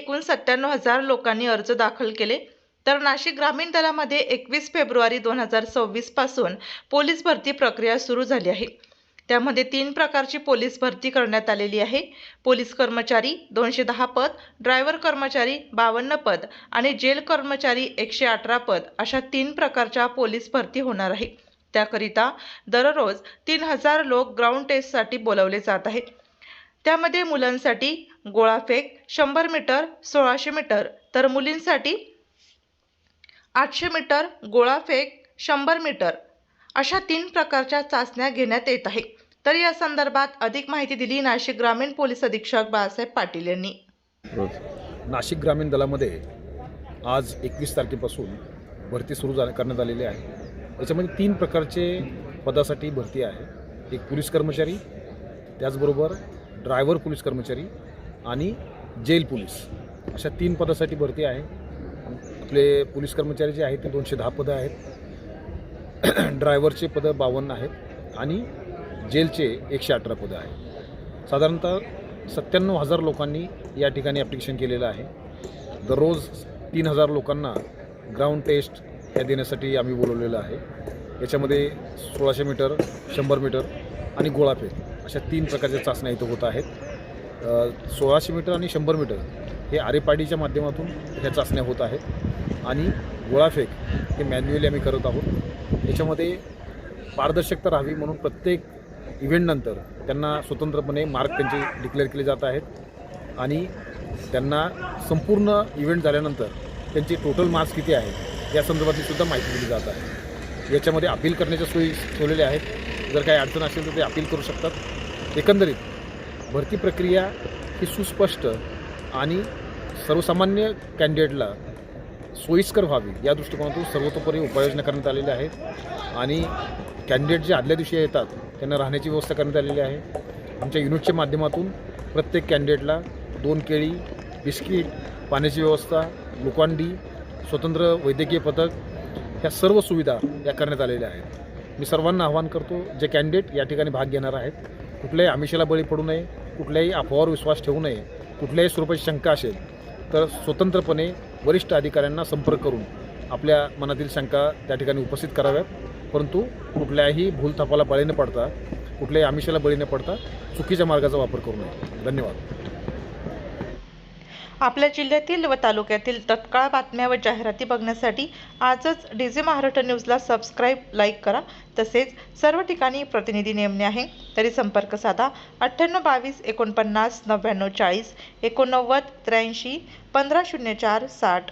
एकूण 97,000 लोकांनी अर्ज दाखल केले। तर नाशिक ग्रामीण दलामध्ये 21 फेब्रुवारी 2026 पासून पोलीस भरती प्रक्रिया सुरू झाली आहे। त्यामध्ये 3 प्रकारची पोलीस भरती करण्यात आलेली आहे। पोलीस कर्मचारी 210 पद, ड्रायव्हर कर्मचारी 52 पद आणि जेल कर्मचारी 118 पद अशा 3 प्रकारच्या पोलीस भरती होणार आहे। त्याकरिता दररोज 3000 लोक ग्राउंड टेस्टसाठी बोलावले जात आहेत। त्यामध्ये मुलांसाठी गोळाफेक 100 मीटर, 1600 मीटर तर मुलींसाठी 800 मीटर, गोळाफेक 100 मीटर अशा 3 प्रकारच्या चाचण्या घेण्यात येत आहे। तर या संदर्भात अधिक माहिती दिली नाशिक ग्रामीण पोलीस अधीक्षक बाळासाहेब पाटील यांनी। नाशिक ग्रामीण दलामध्ये आज 21 तारखेपासून भरती सुरू करण्यात आलेली आहे। याच्यामध्ये 3 प्रकारचे पदासाठी भरती आहे। एक पोलीस कर्मचारी, त्याचबरोबर ड्रायव्हर पोलीस कर्मचारी आणि जेल पोलीस अशा 3 पदासाठी भरती आहे। आपले पोलीस कर्मचारी जे आहेत ते 210 पदं आहेत, ड्रायव्हरचे पदं 52 आहेत आणि जेलचे 118 पदं आहेत। साधारणतः 97,000 लोकांनी या ठिकाणी ॲप्लिकेशन केलेलं आहे। दररोज 3000 लोकांना ग्राउंड टेस्ट या देण्यासाठी आम्ही बोलवलेलं आहे। याच्यामध्ये 1600 मीटर, 100 मीटर आणि गोळाफेक अशा 3 प्रकारच्या चाचण्या इथं होत आहेत। 1600 मीटर आणि 100 मीटर हे आरेपाडीच्या माध्यमातून ह्या चाचण्या होत आहेत आणि गोळाफेक हे मॅन्युअली आम्ही करत आहोत। याच्यामध्ये पारदर्शकता राहावी म्हणून प्रत्येक इव्हेंटनंतर त्यांना स्वतंत्रपणे मार्क त्यांचे डिक्लेअर केले जात आहेत आणि त्यांना संपूर्ण इव्हेंट झाल्यानंतर त्यांचे टोटल मार्क्स किती आहेत या संदर्भातली सुद्धा माहिती दिली जात आहे। याच्यामध्ये अपील करण्याच्या सोयी ठेवलेल्या आहेत। जर काही अडचण असेल तर ते अपील करू शकतात। एकंदरीत भरती प्रक्रिया ही सुस्पष्ट आणि सर्वसामान्य कॅन्डिडेटला सोयीस्कर व्हावी या दृष्टिकोनातून सर्वतोपरी उपाययोजना करण्यात आलेल्या आहेत आणि कॅन्डिडेट जे आदल्या दिवशी येतात त्यांना राहण्याची व्यवस्था करण्यात आलेली आहे। आमच्या युनिटच्या माध्यमातून प्रत्येक कॅन्डिडेटला 2 केळी, बिस्किट, पाण्याची व्यवस्था, ग्लुकॉन-डी, स्वतंत्र वैद्यकीय पथक ह्या सर्व सुविधा या करण्यात आलेल्या आहेत। मी सर्वांना आवाहन करतो, जे कॅन्डिडेट या ठिकाणी भाग घेणार आहेत कुठल्याही आमिषाला बळी पडू नये, कुठल्याही अफवावर विश्वास ठेवू नये। कुठल्याही स्वरूपाची शंका असेल तर स्वतंत्रपणे वरिष्ठ अधिकाऱ्यांना संपर्क करून आपल्या मनातील शंका त्या ठिकाणी उपस्थित कराव्यात, परंतु कुठल्याही भूलथापाला बळी न पडता, कुठल्याही आमिषाला बळी न पडता चुकीच्या मार्गाचा वापर करू नये। धन्यवाद। आपल्या जिल्ह्यातील व तालुक्यातील तत्काळ बातम्या व जाहिराती बघण्यासाठी आजच डीजे महाराष्ट्र न्यूजला सबस्क्राईब, लाईक करा। तसेच सर्व ठिकाणी प्रतिनिधी नेमणे आहे तरी संपर्क साधा 9822 49 99 40 89 83 1504 60।